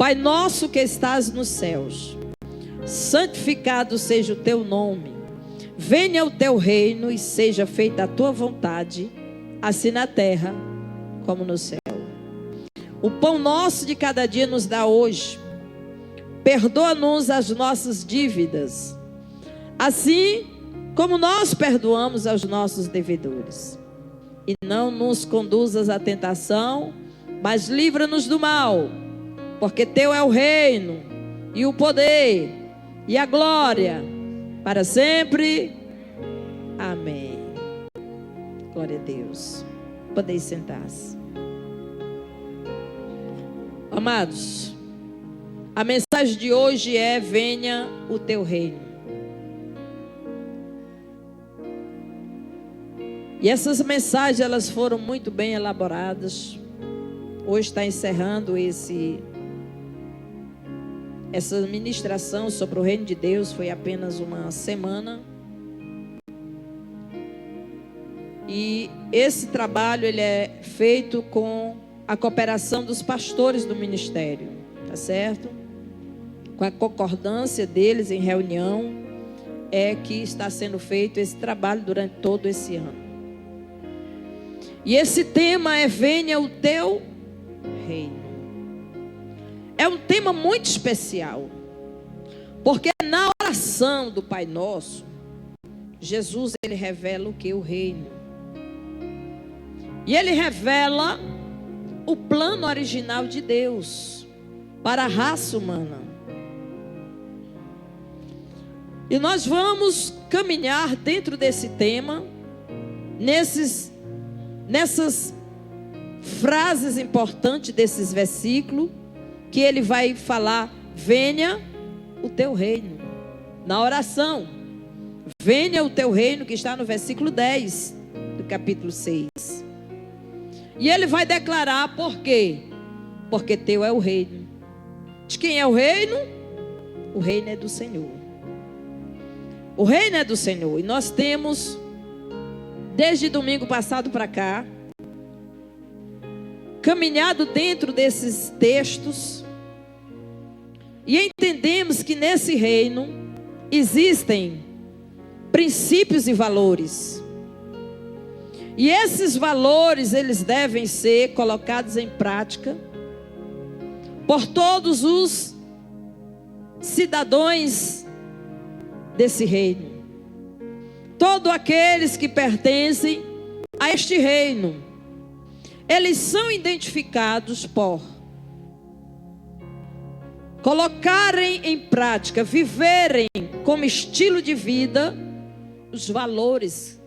Pai nosso que estás nos céus, santificado seja o teu nome. Venha o teu reino e seja feita a tua vontade, assim na terra como no céu. O pão nosso de cada dia nos dá hoje. Perdoa-nos as nossas dívidas, assim como nós perdoamos aos nossos devedores. E não nos conduzas à tentação, mas livra-nos do mal, porque teu é o reino, e o poder, e a glória, para sempre. Amém. Glória a Deus. Podeis sentar-se. Amados, a mensagem de hoje é: venha o teu reino. E essas mensagens, elas foram muito bem elaboradas. Hoje está encerrando essa ministração sobre o reino de Deus. Foi apenas uma semana. E esse trabalho, ele é feito com a cooperação dos pastores do ministério, tá certo? Com a concordância deles em reunião, é que está sendo feito esse trabalho durante todo esse ano. E esse tema é: venha o teu reino. É um tema muito especial, porque na oração do Pai Nosso, Jesus, ele revela o que? O reino. E ele revela o plano original de Deus para a raça humana. E nós vamos caminhar dentro desse tema, nessas frases importantes desses versículos, que ele vai falar: venha o teu reino. Na oração, venha o teu reino, que está no versículo 10 do capítulo 6. E ele vai declarar por quê? Porque teu é o reino. De quem é o reino? O reino é do Senhor. O reino é do Senhor. E nós temos, desde domingo passado para cá, caminhado dentro desses textos, e entendemos que nesse reino existem princípios e valores. E esses valores, eles devem ser colocados em prática por todos os cidadãos desse reino. Todos aqueles que pertencem a este reino, eles são identificados por colocarem em prática, viverem como estilo de vida os valores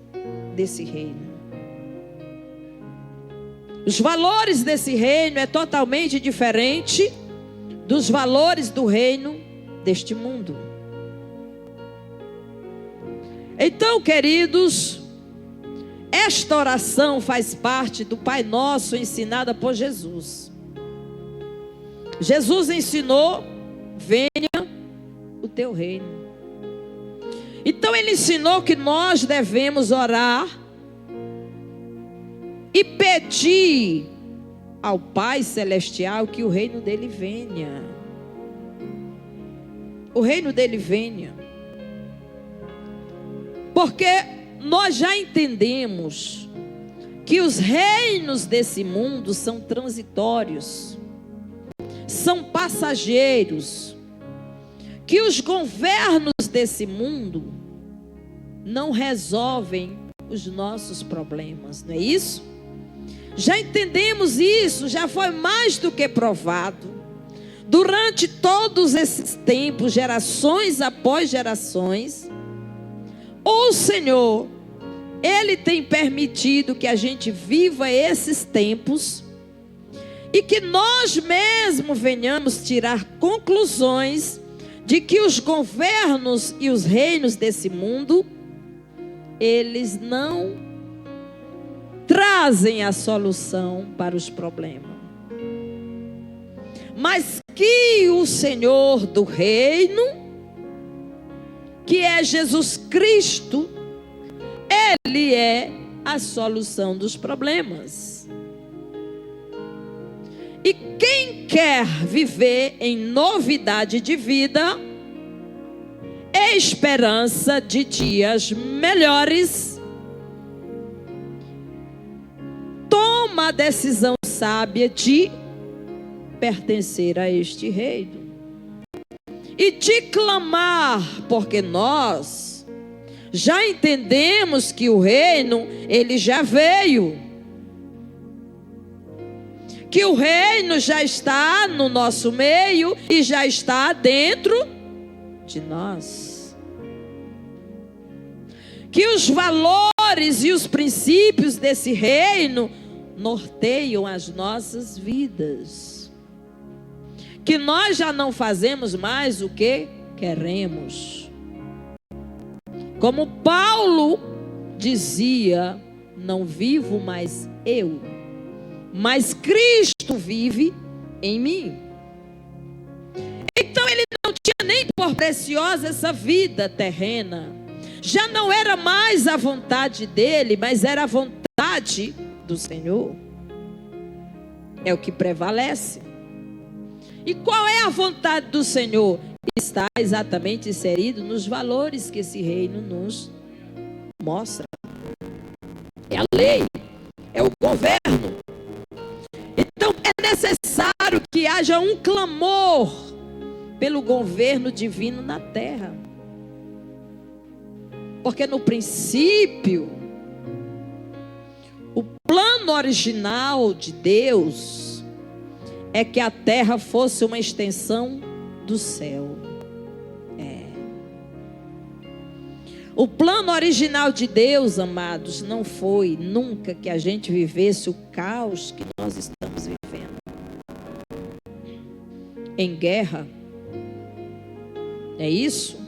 desse reino. Os valores desse reino é totalmente diferente dos valores do reino deste mundo. Então, queridos, esta oração faz parte do Pai Nosso ensinada por Jesus. Jesus ensinou: venha o teu reino. Então ele ensinou que nós devemos orar e pedir ao Pai Celestial que o reino dele venha. O reino dele venha. Porque nós já entendemos que os reinos desse mundo são transitórios, são passageiros, que os governos desse mundo não resolvem os nossos problemas, não é isso? Já entendemos isso, já foi mais do que provado. Durante todos esses tempos, gerações após gerações, o Senhor, Ele tem permitido que a gente viva esses tempos e que nós mesmos venhamos tirar conclusões de que os governos e os reinos desse mundo, eles não trazem a solução para os problemas, mas que o Senhor do reino, que é Jesus Cristo, Ele é a solução dos problemas. E quem quer viver em novidade de vida, esperança de dias melhores, toma a decisão sábia de pertencer a este reino e de clamar, porque nós já entendemos que o reino, ele já veio, que o reino já está no nosso meio e já está dentro de nós, que os valores e os princípios desse reino norteiam as nossas vidas, que nós já não fazemos mais o que queremos. Como Paulo dizia: não vivo mais eu, mas Cristo vive em mim. Então ele não tinha nem por preciosa essa vida terrena. Já não era mais a vontade dele, mas era a vontade do Senhor. É o que prevalece. E qual é a vontade do Senhor? Está exatamente inserido nos valores que esse reino nos mostra. É a lei, é o governo. Então é necessário que haja um clamor pelo governo divino na terra. Porque no princípio, o plano original de Deus é que a terra fosse uma extensão do céu. O plano original de Deus, amados, não foi nunca que a gente vivesse o caos que nós estamos vivendo. Em guerra. É isso?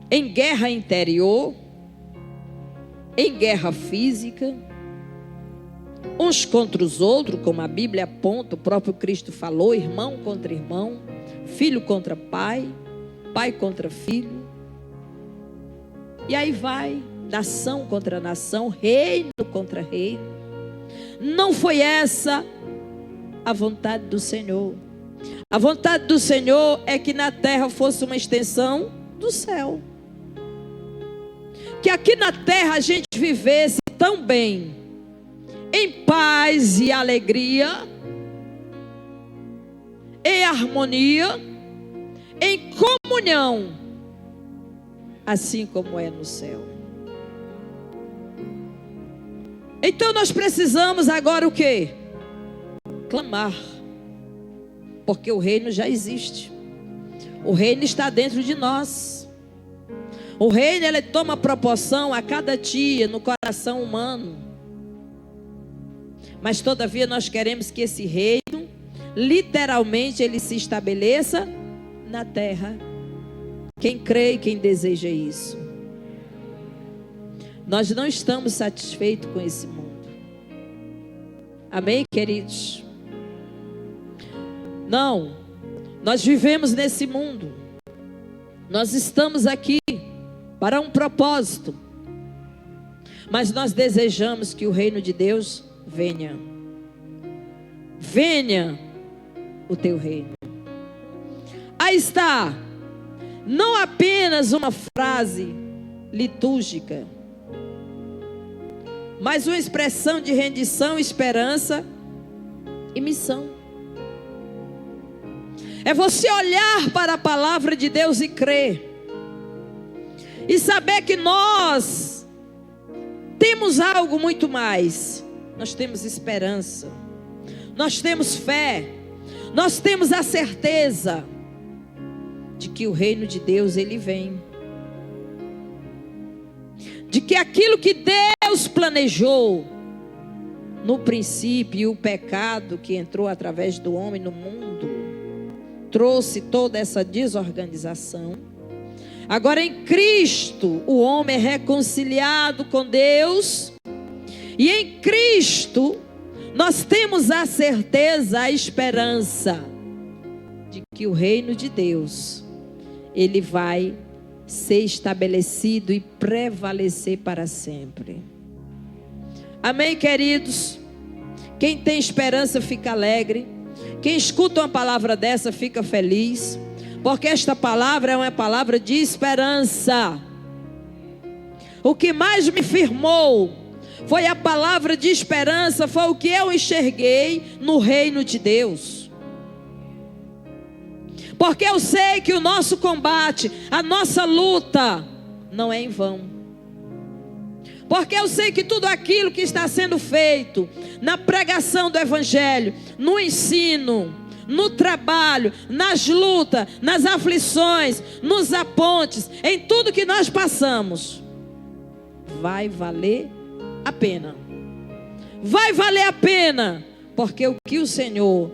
Em guerra interior, em guerra física, uns contra os outros, como a Bíblia aponta, o próprio Cristo falou, irmão contra irmão, filho contra pai, pai contra filho. E aí vai, nação contra nação, reino contra reino. Não foi essa a vontade do Senhor. A vontade do Senhor é que na terra fosse uma extensão do céu. Que aqui na terra a gente vivesse tão bem, em paz e alegria, em harmonia, em comunhão, assim como é no céu. Então nós precisamos agora o quê? Clamar. Porque o reino já existe. O reino está dentro de nós. O reino, ele toma proporção a cada dia no coração humano. Mas todavia nós queremos que esse reino, literalmente, ele se estabeleça na terra. Quem crê e quem deseja isso. Nós não estamos satisfeitos com esse mundo. Amém, queridos? Não. Nós vivemos nesse mundo. Nós estamos aqui para um propósito. Mas nós desejamos que o reino de Deus venha. Venha o teu reino. Aí está. Não apenas uma frase litúrgica, mas uma expressão de rendição, esperança e missão. É você olhar para a palavra de Deus e crer. E saber que nós temos algo muito mais. Nós temos esperança. Nós temos fé. Nós temos a certeza de que o reino de Deus, ele vem. De que aquilo que Deus planejou no princípio, o pecado que entrou através do homem no mundo, trouxe toda essa desorganização. Agora em Cristo, o homem é reconciliado com Deus. E em Cristo, nós temos a certeza, a esperança de que o reino de Deus, ele vai ser estabelecido e prevalecer para sempre. Amém, queridos? Quem tem esperança fica alegre. Quem escuta uma palavra dessa fica feliz, porque esta palavra é uma palavra de esperança. O que mais me firmou foi a palavra de esperança, foi o que eu enxerguei no reino de Deus. Porque eu sei que o nosso combate, a nossa luta, não é em vão. Porque eu sei que tudo aquilo que está sendo feito na pregação do Evangelho, no ensino, no trabalho, nas lutas, nas aflições, nos apontes, em tudo que nós passamos, vai valer a pena. Vai valer a pena, porque o que o Senhor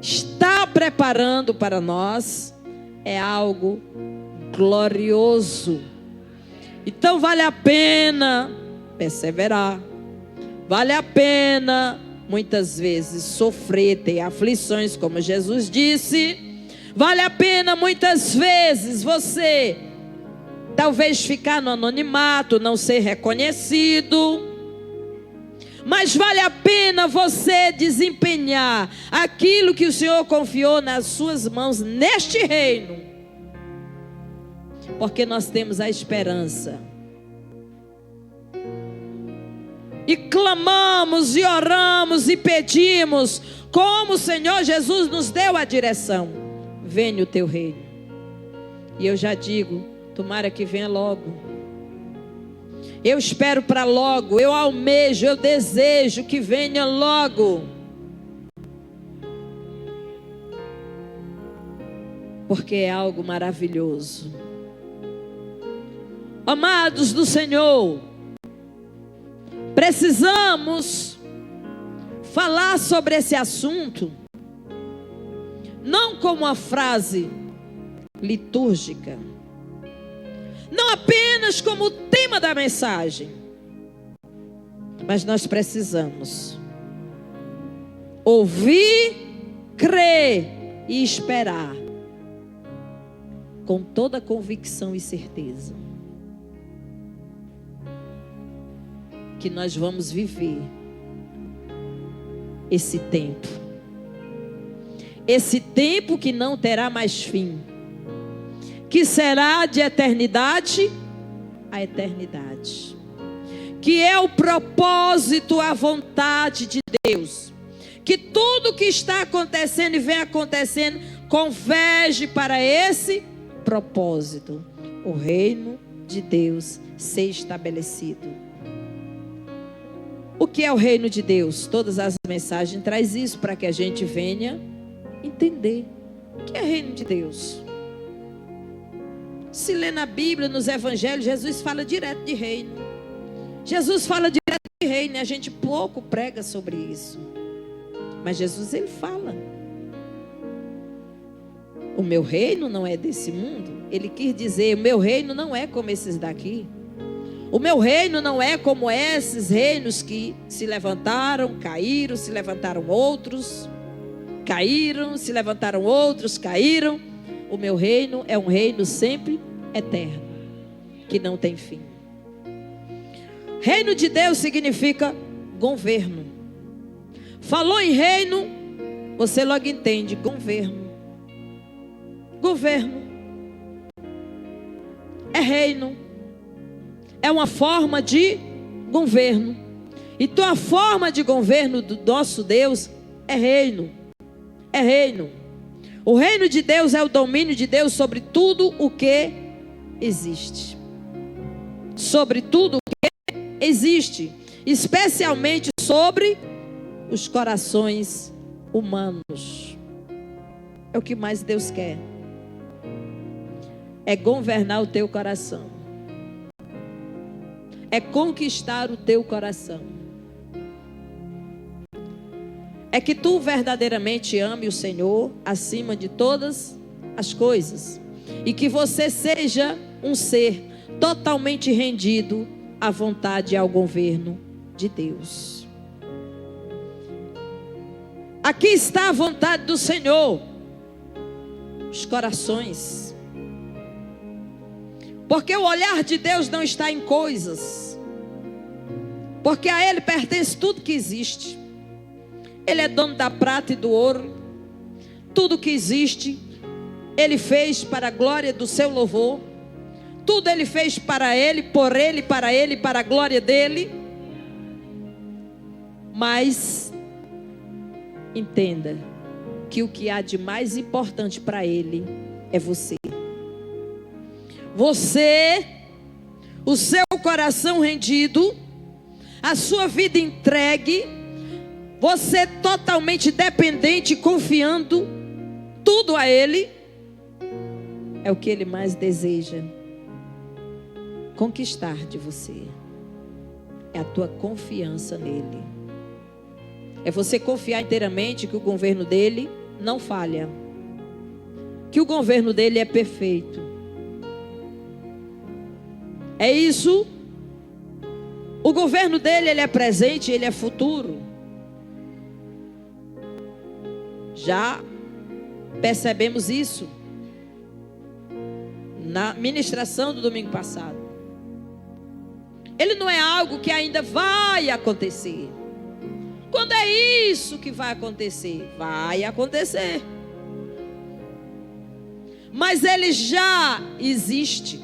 está preparando para nós é algo glorioso. Então vale a pena perseverar, vale a pena muitas vezes sofrer, ter aflições, como Jesus disse. Vale a pena muitas vezes você talvez ficar no anonimato, não ser reconhecido. Mas vale a pena você desempenhar aquilo que o Senhor confiou nas suas mãos neste reino, porque nós temos a esperança. E clamamos, e oramos, e pedimos, como o Senhor Jesus nos deu a direção: venha o teu reino. E eu já digo, tomara que venha logo. Eu espero para logo, eu almejo, eu desejo que venha logo. Porque é algo maravilhoso. Amados do Senhor, precisamos falar sobre esse assunto, não como uma frase litúrgica, não apenas como o tema da mensagem, mas nós precisamos ouvir, crer e esperar com toda convicção e certeza que nós vamos viver esse tempo que não terá mais fim, que será de eternidade a eternidade, que é o propósito, a vontade de Deus, que tudo que está acontecendo e vem acontecendo converge para esse propósito: o reino de Deus ser estabelecido. O que é o reino de Deus? Todas as mensagens trazem isso para que a gente venha entender o que é reino de Deus. Se lê na Bíblia, nos evangelhos, Jesus fala direto de reino. Jesus fala direto de reino, e a gente pouco prega sobre isso. Mas Jesus, ele fala: o meu reino não é desse mundo. Ele quis dizer, o meu reino não é como esses daqui. O meu reino não é como esses reinos que se levantaram, caíram, se levantaram outros, caíram, se levantaram outros, caíram. O meu reino é um reino sempre eterno, que não tem fim. Reino de Deus significa governo. Falou em reino, você logo entende: governo. Governo é reino, é uma forma de governo. Então a forma de governo do nosso Deus é reino. É reino. O reino de Deus é o domínio de Deus sobre tudo o que existe. Sobre tudo o que existe, especialmente sobre os corações humanos. É o que mais Deus quer. É governar o teu coração. É conquistar o teu coração. É que tu verdadeiramente ame o Senhor acima de todas as coisas. E que você seja um ser totalmente rendido à vontade e ao governo de Deus. Aqui está a vontade do Senhor. Os corações. Porque o olhar de Deus não está em coisas. Porque a Ele pertence tudo que existe. Ele é dono da prata e do ouro. Tudo que existe, Ele fez para a glória do seu louvor. Tudo Ele fez para Ele, por Ele, para a glória dEle. Mas entenda que o que há de mais importante para Ele é você. Você, o seu coração rendido, a sua vida entregue, você totalmente dependente, confiando tudo a Ele, é o que Ele mais deseja conquistar de você. É a tua confiança nele. É você confiar inteiramente que o governo dele não falha, que o governo dele é perfeito. É isso. O governo dele, ele é presente, ele é futuro. Já percebemos isso na ministração do domingo passado. Ele não é algo que ainda vai acontecer. Quando é isso que vai acontecer? Vai acontecer. Mas ele já existe.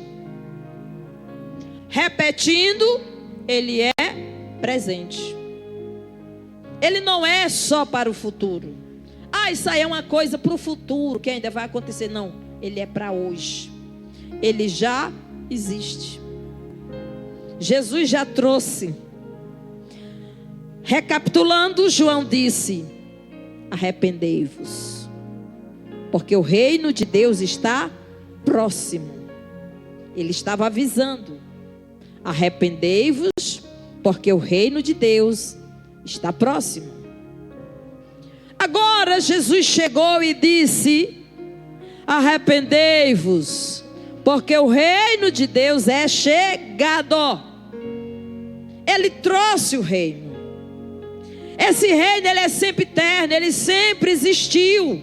Repetindo, ele é presente. Ele não é só para o futuro. Isso aí é uma coisa para o futuro que ainda vai acontecer. Não, ele é para hoje. Ele já existe. Jesus já trouxe. Recapitulando, João disse: arrependei-vos, porque o reino de Deus está próximo. Ele estava avisando: arrependei-vos, porque o reino de Deus está próximo. Agora Jesus chegou e disse: arrependei-vos, porque o reino de Deus é chegado. Ele trouxe o reino. Esse reino, ele é sempre eterno, ele sempre existiu.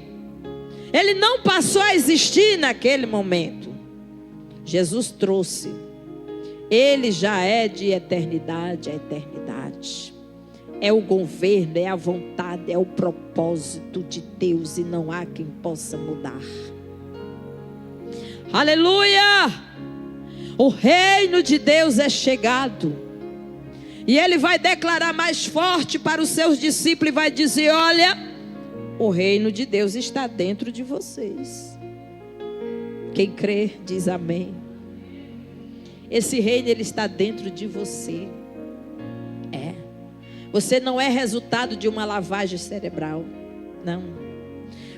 Ele não passou a existir naquele momento. Jesus trouxe. Ele já é de eternidade a eternidade. É o governo, é a vontade, é o propósito de Deus, e não há quem possa mudar. Aleluia! O reino de Deus é chegado. E ele vai declarar mais forte para os seus discípulos e vai dizer: olha, o reino de Deus está dentro de vocês. Quem crê diz amém. Esse reino, ele está dentro de você. Você não é resultado de uma lavagem cerebral. Não.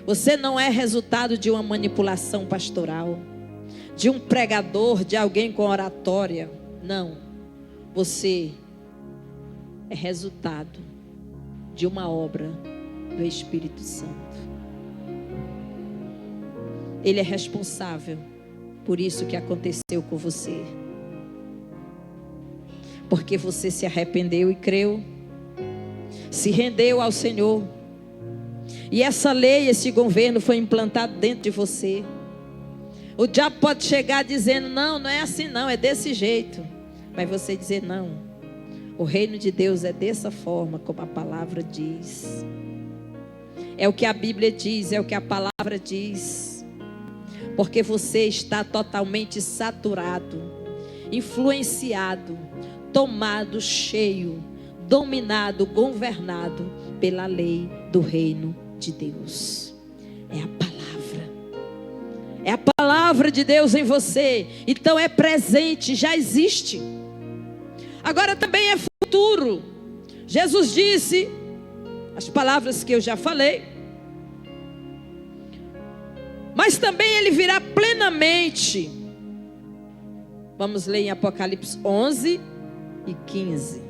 Você não é resultado de uma manipulação pastoral, de um pregador, de alguém com oratória. Não. Você é resultado de uma obra do Espírito Santo. Ele é responsável por isso que aconteceu com você. Porque você se arrependeu e creu, se rendeu ao Senhor. E essa lei, esse governo foi implantado dentro de você. O diabo pode chegar dizendo: não, não é assim não, é desse jeito. Mas você dizer: não, o reino de Deus é dessa forma, como a palavra diz. É o que a Bíblia diz, é o que a palavra diz. Porque você está totalmente saturado, influenciado, tomado, cheio, dominado, governado pela lei do reino de Deus. É a palavra. É a palavra de Deus em você. Então é presente, já existe. Agora também é futuro. Jesus disse as palavras que eu já falei. Mas também ele virá plenamente. Vamos ler em Apocalipse 11 e 15.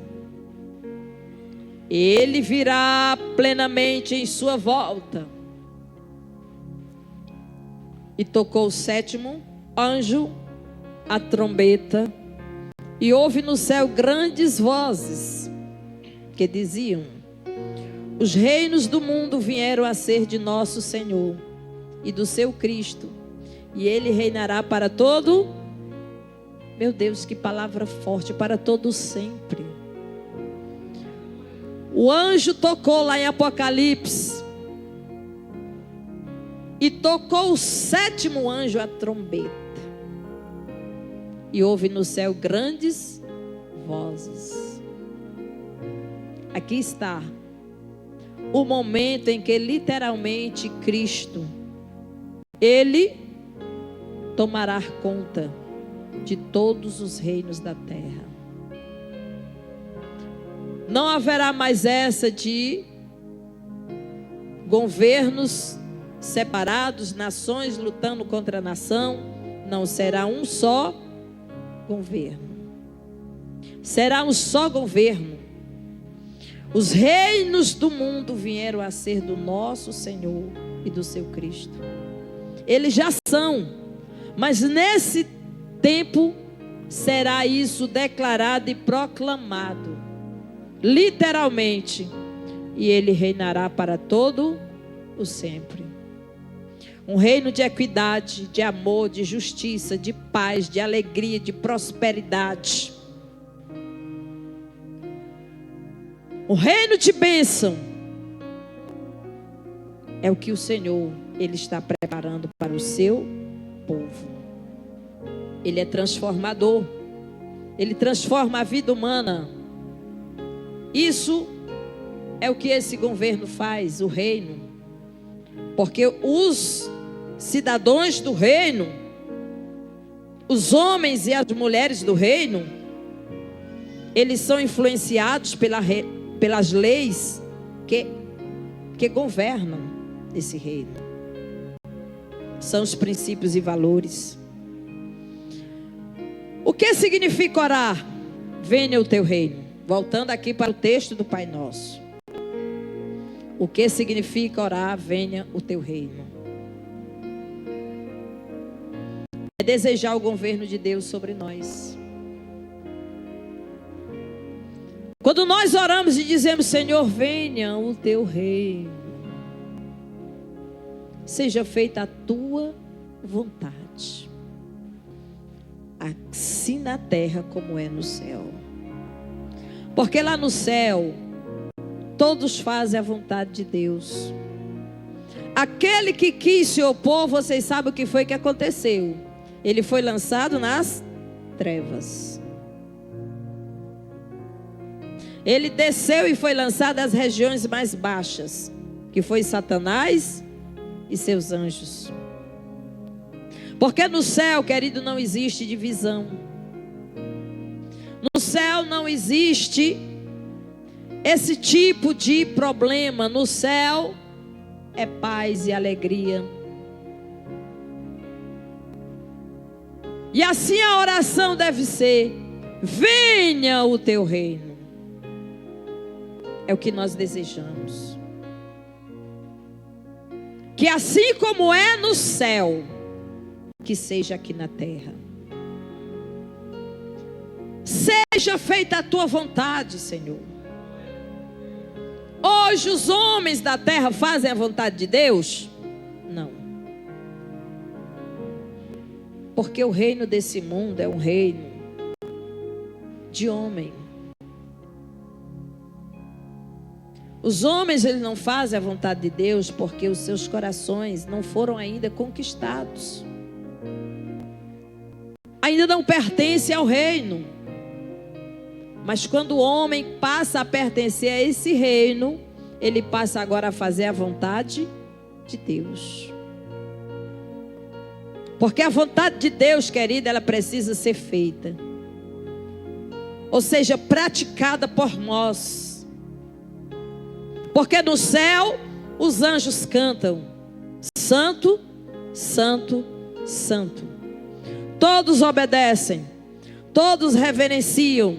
Ele virá plenamente em sua volta. E tocou o sétimo anjo a trombeta. E houve no céu grandes vozes que diziam: os reinos do mundo vieram a ser de nosso Senhor e do seu Cristo, e ele reinará para todo... Meu Deus, que palavra forte! Para todo sempre. O anjo tocou lá em Apocalipse. E tocou o 7º anjo a trombeta. E houve no céu grandes vozes. Aqui está o momento em que literalmente Cristo, Ele tomará conta de todos os reinos da terra. Não haverá mais essa de governos separados, nações lutando contra a nação. Não, será um só governo. Será um só governo. Os reinos do mundo vieram a ser do nosso Senhor e do seu Cristo. Eles já são, mas nesse tempo será isso declarado e proclamado, literalmente, e ele reinará para todo o sempre. Um reino de equidade, de amor, de justiça, de paz, de alegria, de prosperidade. Um reino de bênção. É o que o Senhor, Ele está preparando para o seu povo. Ele é transformador. Ele transforma a vida humana. Isso é o que esse governo faz, o reino. Porque os cidadãos do reino, os homens e as mulheres do reino, eles são influenciados pelas leis que governam esse reino. São os princípios e valores. O que significa orar? Venha o teu reino. Voltando aqui para o texto do Pai Nosso. O que significa orar? Venha o teu reino. É desejar o governo de Deus sobre nós. Quando nós oramos e dizemos: Senhor, venha o teu reino, seja feita a tua vontade, assim na terra como é no céu. Porque lá no céu todos fazem a vontade de Deus. Aquele que quis se opor, vocês sabem o que foi que aconteceu. Ele foi lançado nas trevas. Ele desceu e foi lançado às regiões mais baixas, que foi Satanás e seus anjos. Porque no céu, querido, não existe divisão. No céu não existe esse tipo de problema. No céu é paz e alegria. E assim a oração deve ser: venha o teu reino. É o que nós desejamos. Que assim como é no céu, que seja aqui na terra. Seja feita a tua vontade, Senhor. Hoje os homens da terra fazem a vontade de Deus? Não. Porque o reino desse mundo é um reino de homem. Os homens, eles não fazem a vontade de Deus porque os seus corações não foram ainda conquistados. Ainda não pertencem ao reino. Mas quando o homem passa a pertencer a esse reino, ele passa agora a fazer a vontade de Deus. Porque a vontade de Deus, querida, ela precisa ser feita. Ou seja, praticada por nós. Porque no céu os anjos cantam: Santo, Santo, Santo. Todos obedecem, todos reverenciam,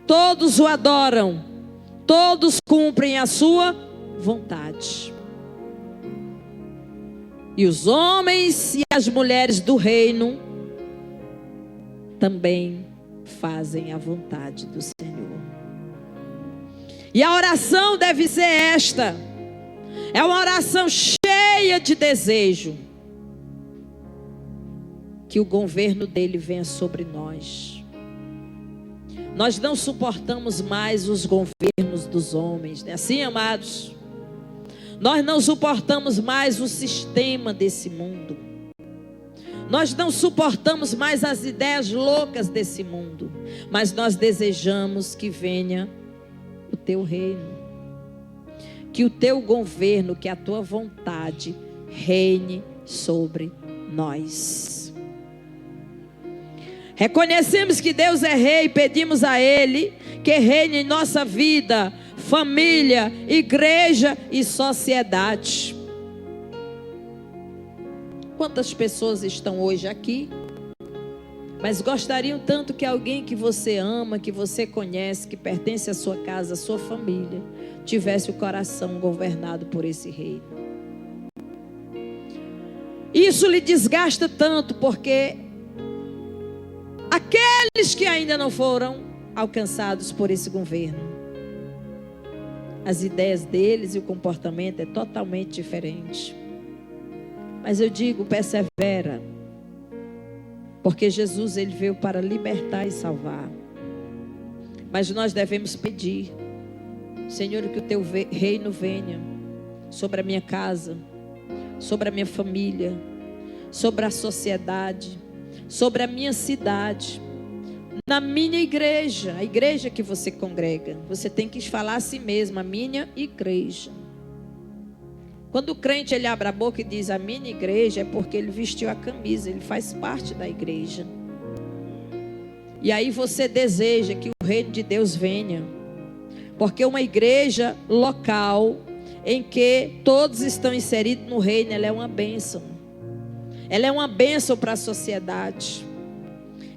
todos o adoram, todos cumprem a sua vontade. E os homens e as mulheres do reino também fazem a vontade do Senhor. E a oração deve ser esta: é uma oração cheia de desejo, que o governo dele venha sobre nós. Nós não suportamos mais os governos dos homens, não é assim, amados? Nós não suportamos mais o sistema desse mundo. Nós não suportamos mais as ideias loucas desse mundo. Mas nós desejamos que venha o teu reino. Que o teu governo, que a tua vontade reine sobre nós. Reconhecemos que Deus é rei e pedimos a Ele que reine em nossa vida, família, igreja e sociedade. Quantas pessoas estão hoje aqui, mas gostariam tanto que alguém que você ama, que você conhece, que pertence à sua casa, à sua família, tivesse o coração governado por esse reino. Isso lhe desgasta tanto, porque aqueles que ainda não foram alcançados por esse governo, as ideias deles e o comportamento é totalmente diferente. Mas eu digo, persevera, porque Jesus, ele veio para libertar e salvar. Mas nós devemos pedir, Senhor, que o teu reino venha sobre a minha casa, sobre a minha família, sobre a sociedade, sobre a minha cidade, na minha igreja, a igreja que você congrega. Você tem que falar a si mesmo, a minha igreja. Quando o crente ele abre a boca e diz a minha igreja, é porque ele vestiu a camisa, ele faz parte da igreja. E aí você deseja que o reino de Deus venha, porque uma igreja local em que todos estão inseridos no reino, ela é uma bênção. Ela é uma bênção para a sociedade.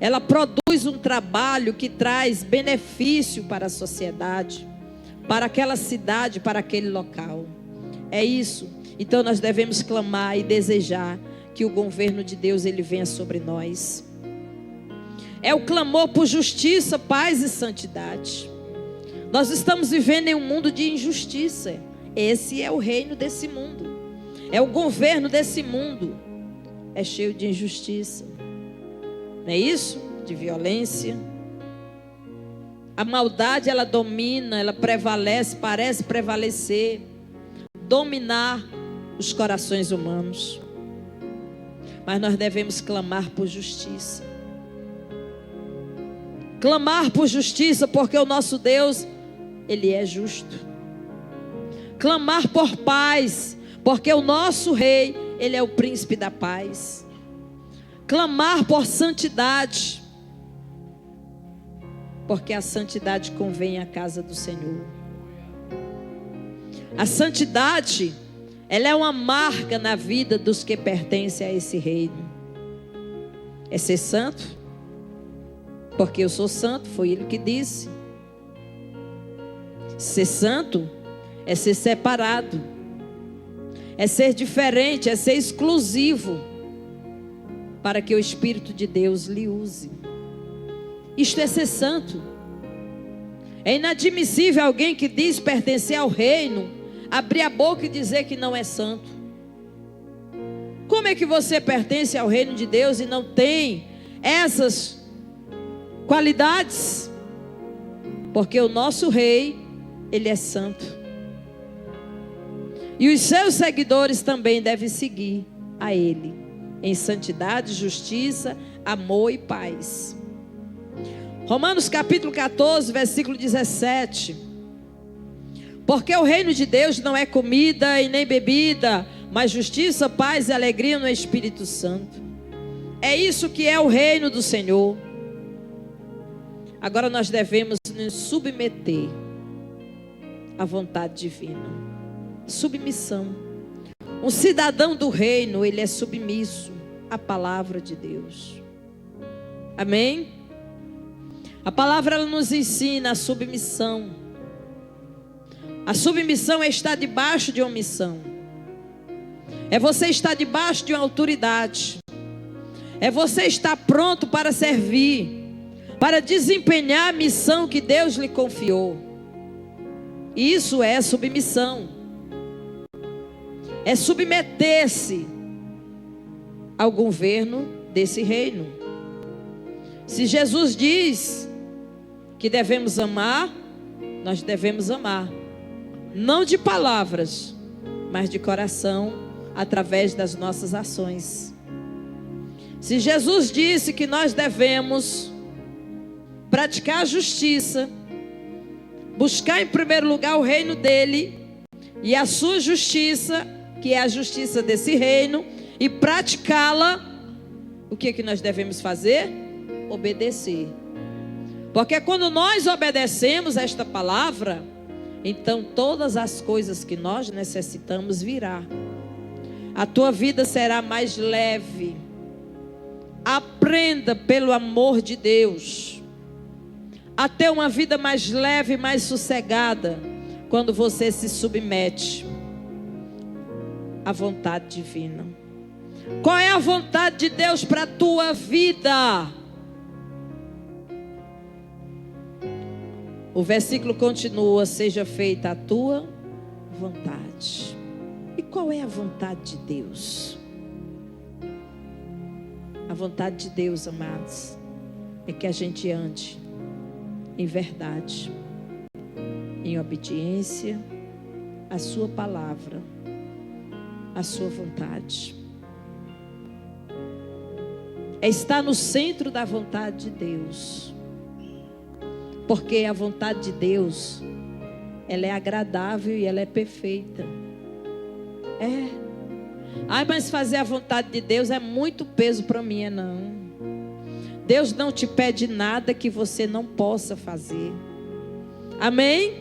Ela produz um trabalho que traz benefício para a sociedade, para aquela cidade, para aquele local. É isso. Então nós devemos clamar e desejar que o governo de Deus ele venha sobre nós. É o clamor por justiça, paz e santidade. Nós estamos vivendo em um mundo de injustiça. Esse é o reino desse mundo. É o governo desse mundo. É cheio de injustiça. Não é isso? De violência. A maldade ela domina, ela prevalece, parece prevalecer, dominar os corações humanos. Mas nós devemos clamar por justiça. Clamar por justiça, porque o nosso Deus, ele é justo. Clamar por paz, porque o nosso rei, ele é o príncipe da paz. Clamar por santidade, porque a santidade convém à casa do Senhor. A santidade, ela é uma marca na vida dos que pertencem a esse reino. É ser santo, porque eu sou santo, foi ele que disse. Ser santo é ser separado, é ser diferente, é ser exclusivo, para que o Espírito de Deus lhe use. Isto é ser santo. É inadmissível alguém que diz pertencer ao reino abrir a boca e dizer que não é santo. Como é que você pertence ao reino de Deus e não tem essas qualidades? Porque o nosso rei, ele é santo. E os seus seguidores também devem seguir a ele em santidade, justiça, amor e paz. Romanos capítulo 14, versículo 17. Porque o reino de Deus não é comida e nem bebida, mas justiça, paz e alegria no Espírito Santo. É isso que é o reino do Senhor. Agora nós devemos nos submeter à vontade divina. Submissão. Um cidadão do reino, ele é submisso à palavra de Deus. Amém? A palavra ela nos ensina a submissão. A submissão é estar debaixo de uma missão. É você estar debaixo de uma autoridade. É você estar pronto para servir, para desempenhar a missão que Deus lhe confiou. Isso é submissão. É submeter-se ao governo desse reino. Se Jesus diz que devemos amar, nós devemos amar. Não de palavras, mas de coração, através das nossas ações. Se Jesus disse que nós devemos praticar a justiça, buscar em primeiro lugar o reino dele e a sua justiça, que é a justiça desse reino, e praticá-la, o que nós devemos fazer? Obedecer. Porque quando nós obedecemos esta palavra, então todas as coisas que nós necessitamos virá. A tua vida será mais leve. Aprenda pelo amor de Deus a ter uma vida mais leve, mais sossegada, quando você se submete à vontade divina. Qual é a vontade de Deus para a tua vida? O versículo continua: seja feita a tua vontade. E qual é a vontade de Deus? A vontade de Deus, amados, é que a gente ande em verdade, em obediência à sua palavra, à sua vontade. É estar no centro da vontade de Deus. Porque a vontade de Deus, ela é agradável e ela é perfeita. Mas fazer a vontade de Deus é muito peso para mim, não. Deus não te pede nada que você não possa fazer. Amém?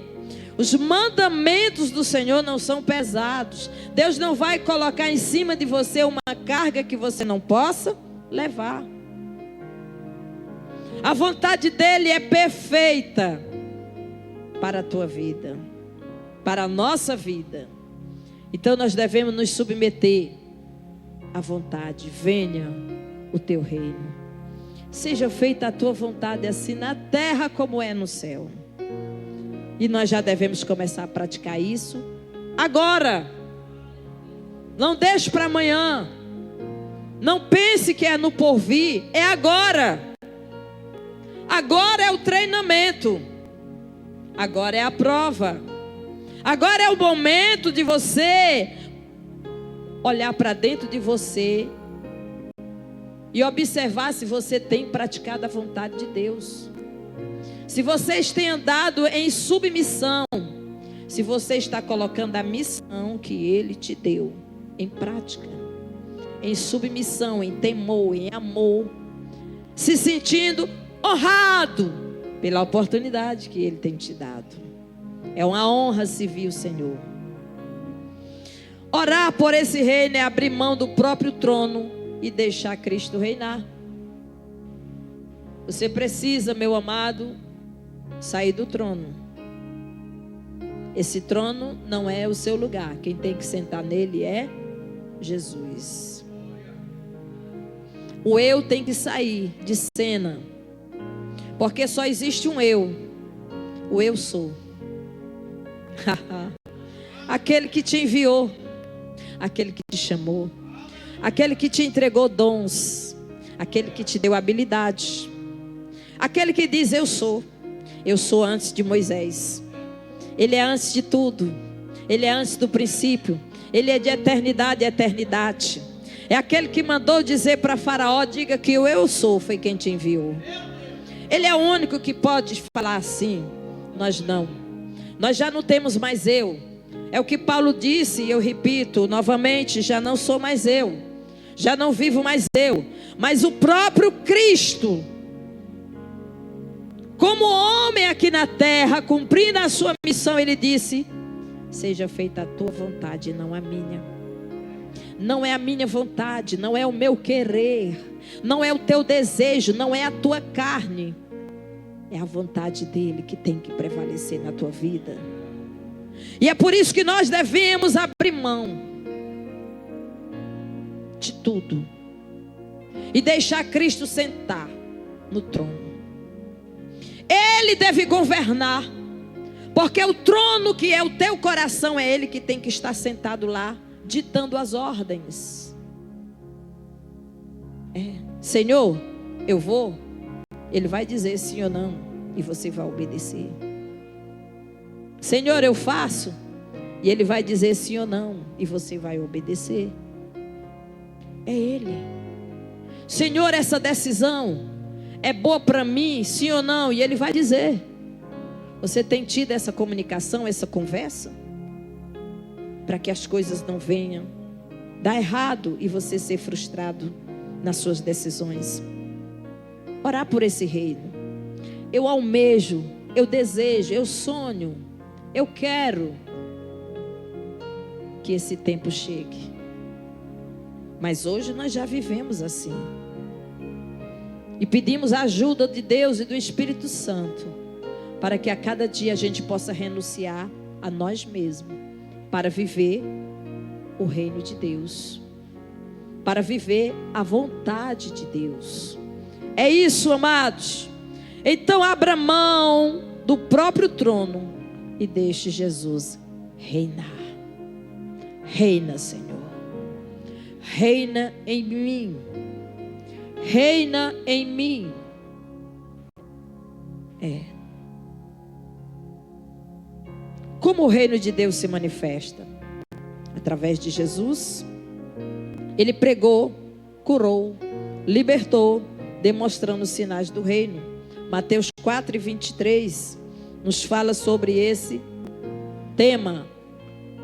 Os mandamentos do Senhor não são pesados. Deus não vai colocar em cima de você uma carga que você não possa levar. A vontade dele é perfeita para a tua vida, para a nossa vida. Então nós devemos nos submeter à vontade. Venha o teu reino. Seja feita a tua vontade, assim na terra como é no céu. E nós já devemos começar a praticar isso agora. Não deixe para amanhã. Não pense que é no porvir, é agora. Agora é o treinamento. Agora é a prova. Agora é o momento de você olhar para dentro de você e observar se você tem praticado a vontade de Deus. Se vocês têm andado em submissão, se você está colocando a missão que Ele te deu em prática, em submissão, em temor, em amor, se sentindo honrado pela oportunidade que Ele tem te dado. É uma honra servir o Senhor. Orar por esse reino é abrir mão do próprio trono e deixar Cristo reinar. Você precisa, meu amado, sair do trono. Esse trono não é o seu lugar. Quem tem que sentar nele é Jesus. O eu tem que sair de cena. Porque só existe um eu. O eu sou. Aquele que te enviou, aquele que te chamou, aquele que te entregou dons, aquele que te deu habilidade, aquele que diz eu sou antes de Moisés. Ele é antes de tudo, ele é antes do princípio, ele é de eternidade a eternidade. É aquele que mandou dizer para Faraó: diga que o eu sou foi quem te enviou. Ele é o único que pode falar assim. Nós não. Nós já não temos mais eu. É o que Paulo disse, e eu repito novamente: já não sou mais eu, já não vivo mais eu, mas o próprio Cristo, como homem aqui na terra, cumprindo a sua missão, ele disse: seja feita a tua vontade e não a minha. Não é a minha vontade, não é o meu querer, não é o teu desejo, não é a tua carne. É a vontade dele que tem que prevalecer na tua vida. E é por isso que nós devemos abrir mão de tudo e deixar Cristo sentar no trono. Ele deve governar, porque o trono que é o teu coração, é Ele que tem que estar sentado lá, ditando as ordens. Senhor, eu vou. Ele vai dizer sim ou não. e você vai obedecer. Senhor, eu faço. E Ele vai dizer sim ou não, e você vai obedecer. É Ele. Senhor, essa decisão é boa para mim, sim ou não? E Ele vai dizer. Você tem tido essa comunicação, essa conversa? Para que as coisas não venham dar errado e você ser frustrado nas suas decisões. Orar por esse reino. Eu almejo, eu desejo, eu sonho, eu quero que esse tempo chegue. Mas hoje nós já vivemos assim. E pedimos a ajuda de Deus e do Espírito Santo, para que a cada dia a gente possa renunciar a nós mesmos, para viver o reino de Deus, para viver a vontade de Deus. É isso, amados. Então abra mão do próprio trono e deixe Jesus reinar. Reina, Senhor. Reina em mim. Reina em mim. Como o reino de Deus se manifesta? Através de Jesus. Ele pregou, curou, libertou, demonstrando os sinais do reino. Mateus 4:23 nos fala sobre esse tema.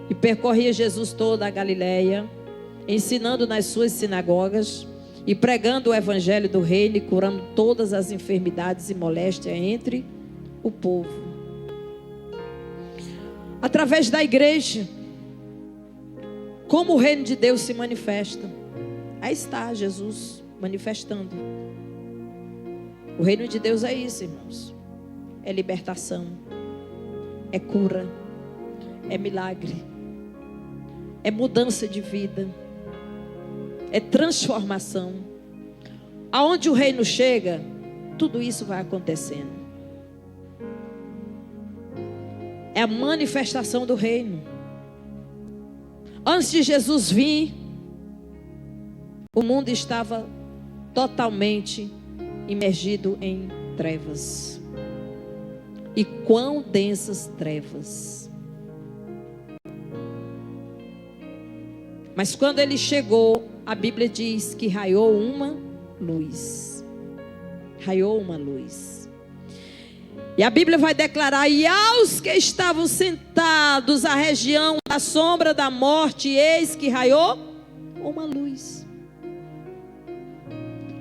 E percorria Jesus toda a Galileia, ensinando nas suas sinagogas e pregando o evangelho do reino e curando todas as enfermidades e moléstias entre o povo. Através da igreja, como o reino de Deus se manifesta? Aí está Jesus manifestando. O reino de Deus é isso, irmãos. É libertação, é cura, é milagre, é mudança de vida, é transformação. Aonde o reino chega, tudo isso vai acontecendo. É a manifestação do reino. Antes de Jesus vir, o mundo estava totalmente imergido em trevas. E quão densas trevas. Mas quando ele chegou, a Bíblia diz que raiou uma luz. Raiou uma luz. E a Bíblia vai declarar: e aos que estavam sentados à região da sombra da morte, eis que raiou uma luz.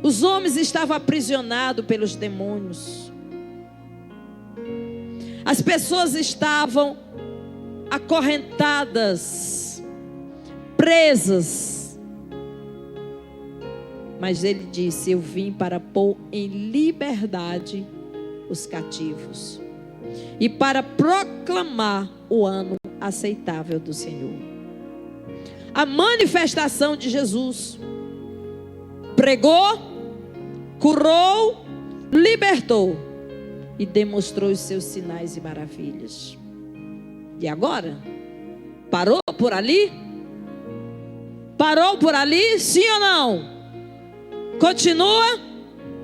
Os homens estavam aprisionados pelos demônios. As pessoas estavam acorrentadas, presas. Mas ele disse: eu vim para pôr em liberdade os cativos e para proclamar o ano aceitável do Senhor. A manifestação de Jesus. Pregou, curou, libertou e demonstrou os seus sinais e maravilhas. E agora? Parou por ali? Parou por ali? Sim ou não? Continua?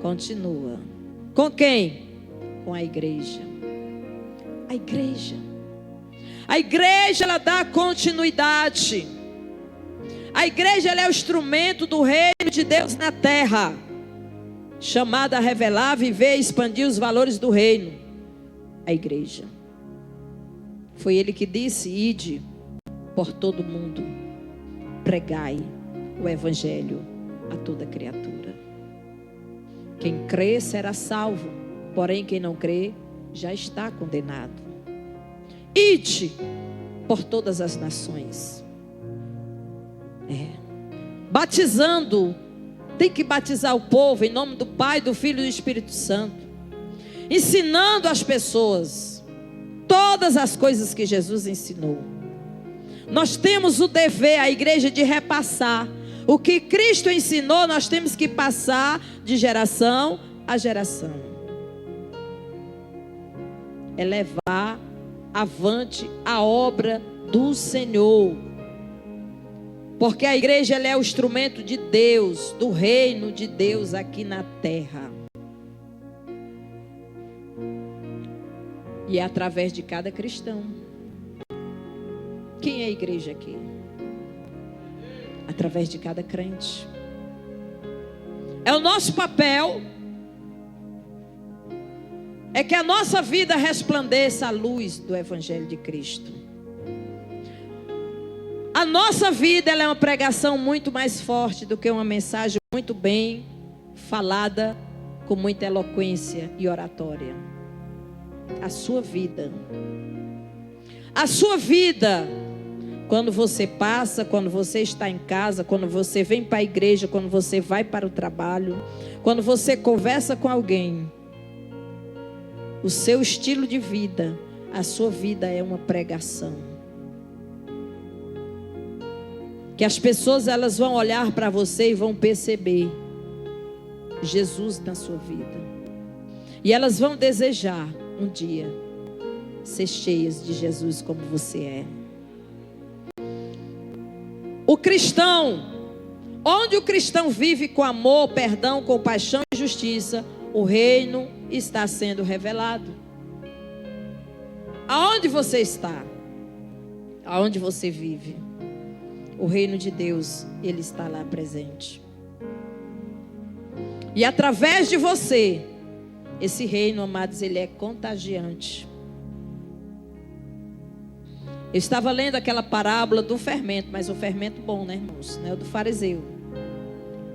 Continua. Com quem? Com a igreja. A igreja. A igreja, ela dá continuidade. A igreja, ela é o instrumento do reino de Deus na terra, chamada a revelar, viver e expandir os valores do reino. A igreja. Foi ele que disse: ide por todo mundo, pregai o evangelho a toda criatura. Quem crê será salvo, porém quem não crê já está condenado. Ide por todas as nações. Batizando, tem que batizar o povo em nome do Pai, do Filho e do Espírito Santo, ensinando as pessoas todas as coisas que Jesus ensinou. Nós temos o dever, a igreja, de repassar o que Cristo ensinou. Nós temos que passar de geração a geração. É levar avante a obra do Senhor. Porque a igreja, ela é o instrumento de Deus, do reino de Deus aqui na terra. E é através de cada cristão. Quem é a igreja aqui? Através de cada crente. É o nosso papel. É que a nossa vida resplandeça a luz do Evangelho de Cristo. A nossa vida, ela é uma pregação muito mais forte do que uma mensagem muito bem falada, com muita eloquência e oratória. A sua vida. A sua vida, quando você passa, quando você está em casa, quando você vem para a igreja, quando você vai para o trabalho, quando você conversa com alguém, o seu estilo de vida, a sua vida é uma pregação. Que as pessoas, elas vão olhar para você e vão perceber Jesus na sua vida. E elas vão desejar um dia ser cheias de Jesus como você é. O cristão, onde o cristão vive com amor, perdão, compaixão e justiça, o reino está sendo revelado. Aonde você está? Aonde você vive? O reino de Deus, ele está lá presente. E através de você, esse reino, amados, ele é contagiante. Eu estava lendo aquela parábola do fermento, mas o fermento bom, né, irmãos? Não é o do fariseu.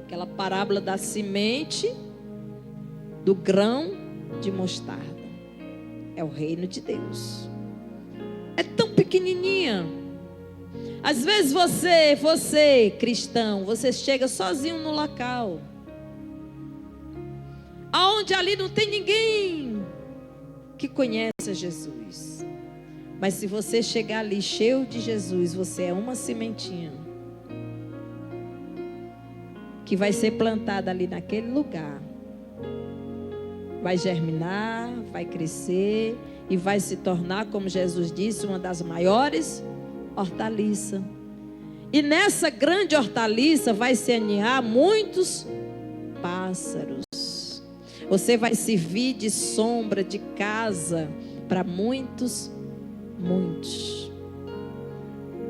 Aquela parábola da semente do grão de mostarda. É o reino de Deus. É tão pequenininha. Às vezes você cristão, você chega sozinho no local, aonde ali não tem ninguém que conhece Jesus. Mas se você chegar ali cheio de Jesus, você é uma sementinha que vai ser plantada ali naquele lugar. Vai germinar, vai crescer e vai se tornar, como Jesus disse, uma das maiores hortaliças. E nessa grande hortaliça vai se aninhar muitos pássaros. Você vai servir de sombra, de casa para muitos.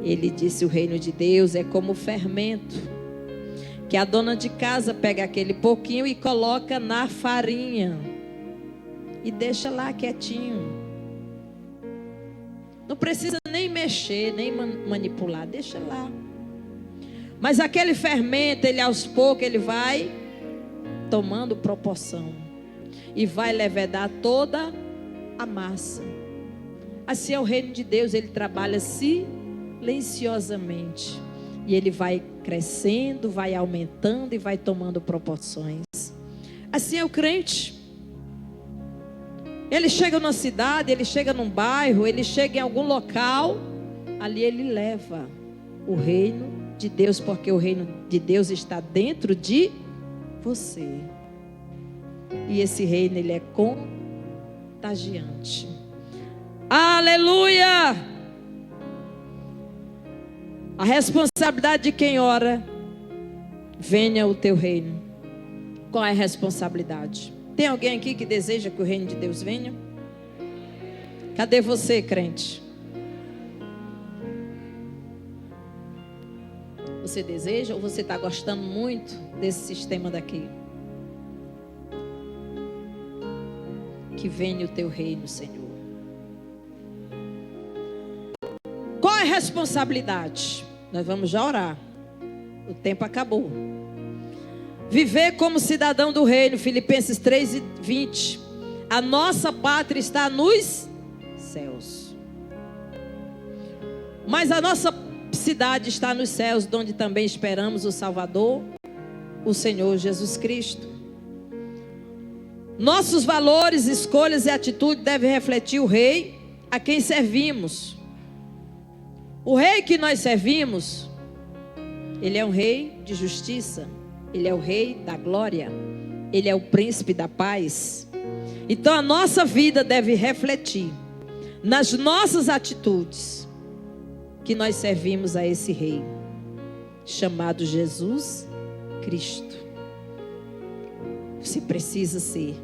Ele disse: o reino de Deus é como o fermento, que a dona de casa pega aquele pouquinho e coloca na farinha e deixa lá quietinho. Não precisa nem mexer, nem manipular, deixa lá. Mas aquele fermento, ele aos poucos, ele vai tomando proporção e vai levedar toda a massa. Assim é o reino de Deus, ele trabalha silenciosamente. E ele vai crescendo, vai aumentando e vai tomando proporções. Assim é o crente. Ele chega numa cidade, ele chega num bairro, ele chega em algum local, ali ele leva o reino de Deus, porque o reino de Deus está dentro de você. E esse reino, ele é contagiante. Aleluia! A responsabilidade de quem ora: venha o teu reino. Qual é a responsabilidade? Tem alguém aqui que deseja que o reino de Deus venha? Cadê você, crente? Você deseja ou você está gostando muito desse sistema daqui? Que venha o teu reino, Senhor. Qual é a responsabilidade? Nós vamos já orar. O tempo acabou. Viver como cidadão do reino, Filipenses 3:20. A nossa pátria está nos céus. Mas a nossa cidade está nos céus, onde também esperamos o Salvador, o Senhor Jesus Cristo. Nossos valores, escolhas e atitudes devem refletir o Rei a quem servimos. O Rei que nós servimos, ele é um Rei de justiça, ele é o Rei da glória, ele é o príncipe da paz. Então a nossa vida deve refletir nas nossas atitudes que nós servimos a esse Rei chamado Jesus Cristo. Você precisa ser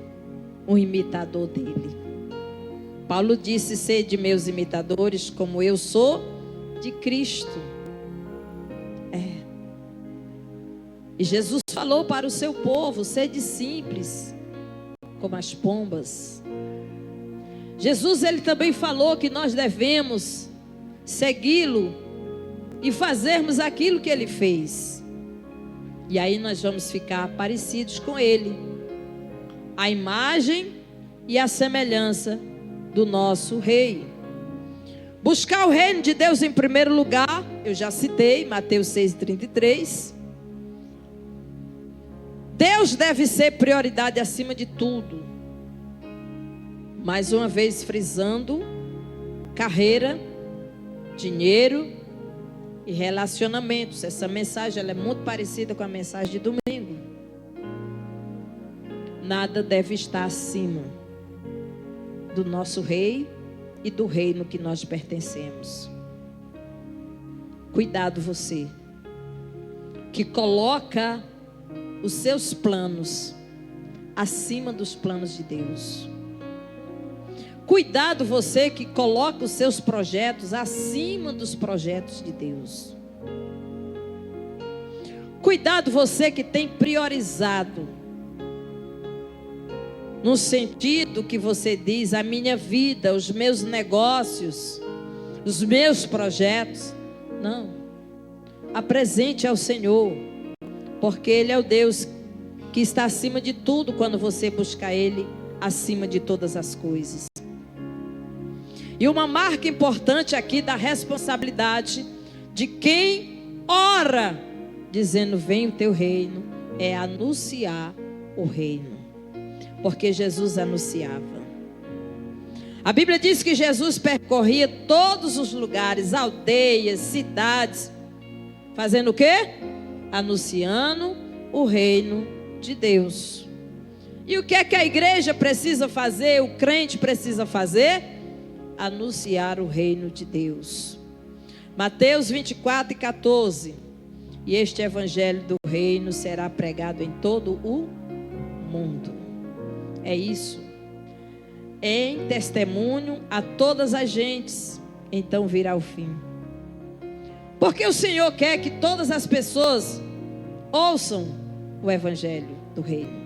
um imitador dele. Paulo disse: sede meus imitadores, como eu sou de Cristo. E Jesus falou para o seu povo: sede simples, como as pombas. Jesus, ele também falou que nós devemos segui-lo e fazermos aquilo que ele fez. E aí nós vamos ficar parecidos com ele, a imagem e a semelhança do nosso rei. Buscar o reino de Deus em primeiro lugar, eu já citei, Mateus 6,33. Deus deve ser prioridade acima de tudo. Mais uma vez frisando: carreira, dinheiro e relacionamentos. Essa mensagem ela é muito parecida com a mensagem de domingo. Nada deve estar acima do nosso rei e do reino que nós pertencemos. Cuidado você que coloca os seus planos acima dos planos de Deus. Cuidado você que coloca os seus projetos acima dos projetos de Deus. Cuidado você que tem priorizado, no sentido que você diz: a minha vida, os meus negócios, os meus projetos. Não. Apresente ao Senhor, porque Ele é o Deus que está acima de tudo quando você buscar Ele acima de todas as coisas. E uma marca importante aqui da responsabilidade de quem ora, dizendo: vem o teu reino, é anunciar o reino. Porque Jesus anunciava. A Bíblia diz que Jesus percorria todos os lugares, aldeias, cidades, fazendo o quê? Anunciando o reino de Deus. E o que é que a igreja precisa fazer, o crente precisa fazer? Anunciar o reino de Deus. Mateus 24:14. E este evangelho do reino será pregado em todo o mundo. É isso. Em testemunho a todas as gentes, então virá o fim. Porque o Senhor quer que todas as pessoas ouçam o evangelho do reino.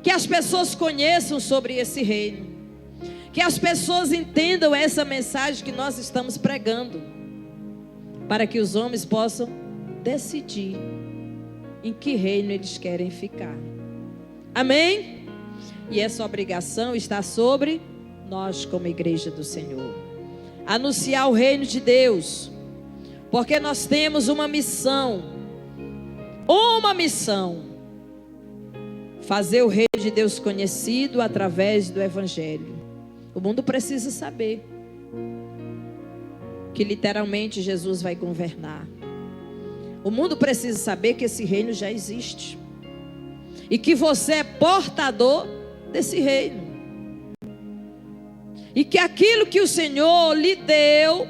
Que as pessoas conheçam sobre esse reino. Que as pessoas entendam essa mensagem que nós estamos pregando, para que os homens possam decidir em que reino eles querem ficar. Amém? E essa obrigação está sobre nós como igreja do Senhor. Anunciar o reino de Deus, porque nós temos uma missão. Uma missão: fazer o reino de Deus conhecido através do evangelho. O mundo precisa saber que literalmente Jesus vai governar. O mundo precisa saber que esse reino já existe e que você é portador desse reino, e que aquilo que o Senhor lhe deu,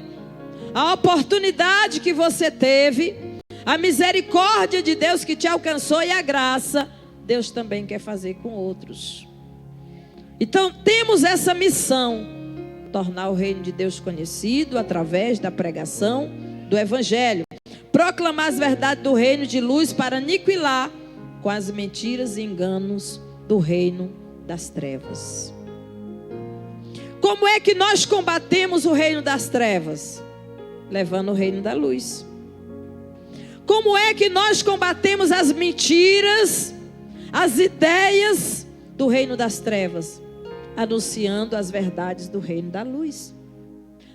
a oportunidade que você teve, a misericórdia de Deus que te alcançou e a graça, Deus também quer fazer com outros. Então temos essa missão: tornar o reino de Deus conhecido através da pregação do evangelho, proclamar as verdades do reino de luz para aniquilar com as mentiras e enganos do reino das trevas. Como é que nós combatemos o reino das trevas? Levando o reino da luz. Como é que nós combatemos as mentiras, as ideias do reino das trevas? Anunciando as verdades do reino da luz.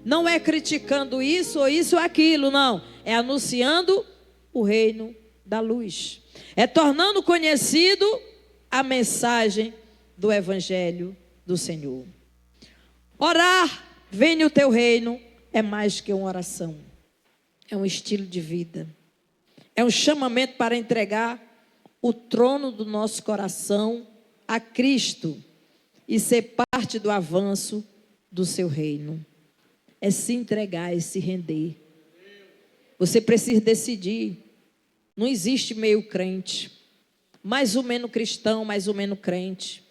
Não é criticando isso ou isso ou aquilo, não. É anunciando o reino da luz. É tornando conhecido a mensagem do evangelho do Senhor. Orar, venha o teu reino, é mais que uma oração. É um estilo de vida. É um chamamento para entregar o trono do nosso coração a Cristo e ser parte do avanço do seu reino. É se entregar, é se render. Você precisa decidir. Não existe meio crente, mais ou menos cristão, mais ou menos crente,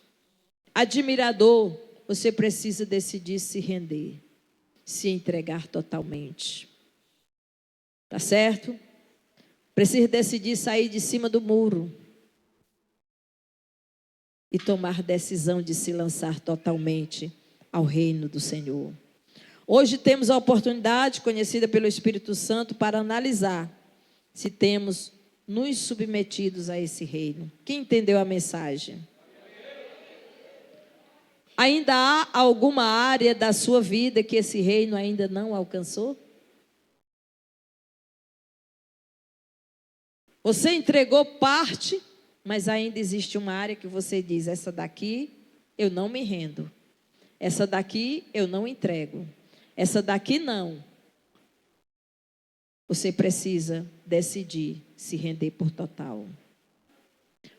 admirador, você precisa decidir se render, se entregar totalmente. Tá certo? Precisa decidir sair de cima do muro e tomar decisão de se lançar totalmente ao reino do Senhor. Hoje temos a oportunidade, conhecida pelo Espírito Santo, para analisar se temos nos submetidos a esse reino. Quem entendeu a mensagem? Ainda há alguma área da sua vida que esse reino ainda não alcançou? Você entregou parte, mas ainda existe uma área que você diz: essa daqui eu não me rendo, essa daqui eu não entrego, essa daqui não. Você precisa decidir se render por total.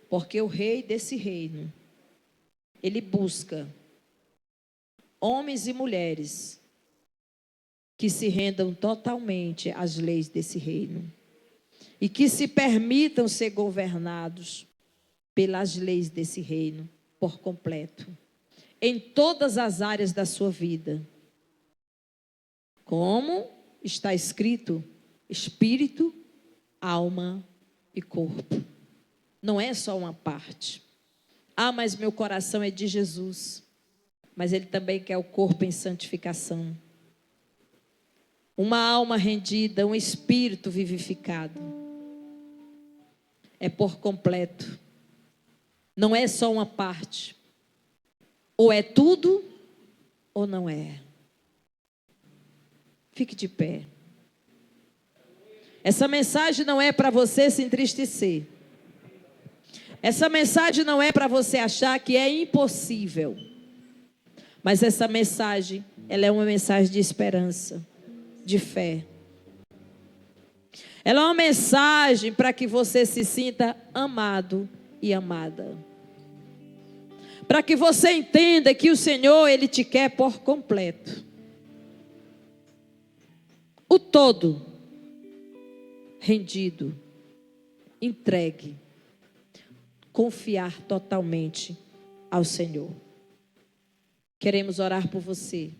Porque o rei desse reino, ele busca homens e mulheres que se rendam totalmente às leis desse reino e que se permitam ser governados pelas leis desse reino por completo, em todas as áreas da sua vida. Como está escrito: espírito, alma e corpo. Não é só uma parte. Ah, mas meu coração é de Jesus. Mas Ele também quer o corpo em santificação. Uma alma rendida, um espírito vivificado. É por completo. Não é só uma parte. Ou é tudo, ou não é. Fique de pé. Essa mensagem não é para você se entristecer. Essa mensagem não é para você achar que é impossível. Mas essa mensagem, ela é uma mensagem de esperança, de fé. Ela é uma mensagem para que você se sinta amado e amada. Para que você entenda que o Senhor, Ele te quer por completo. O todo. Rendido. Entregue. Confiar totalmente ao Senhor. Queremos orar por você.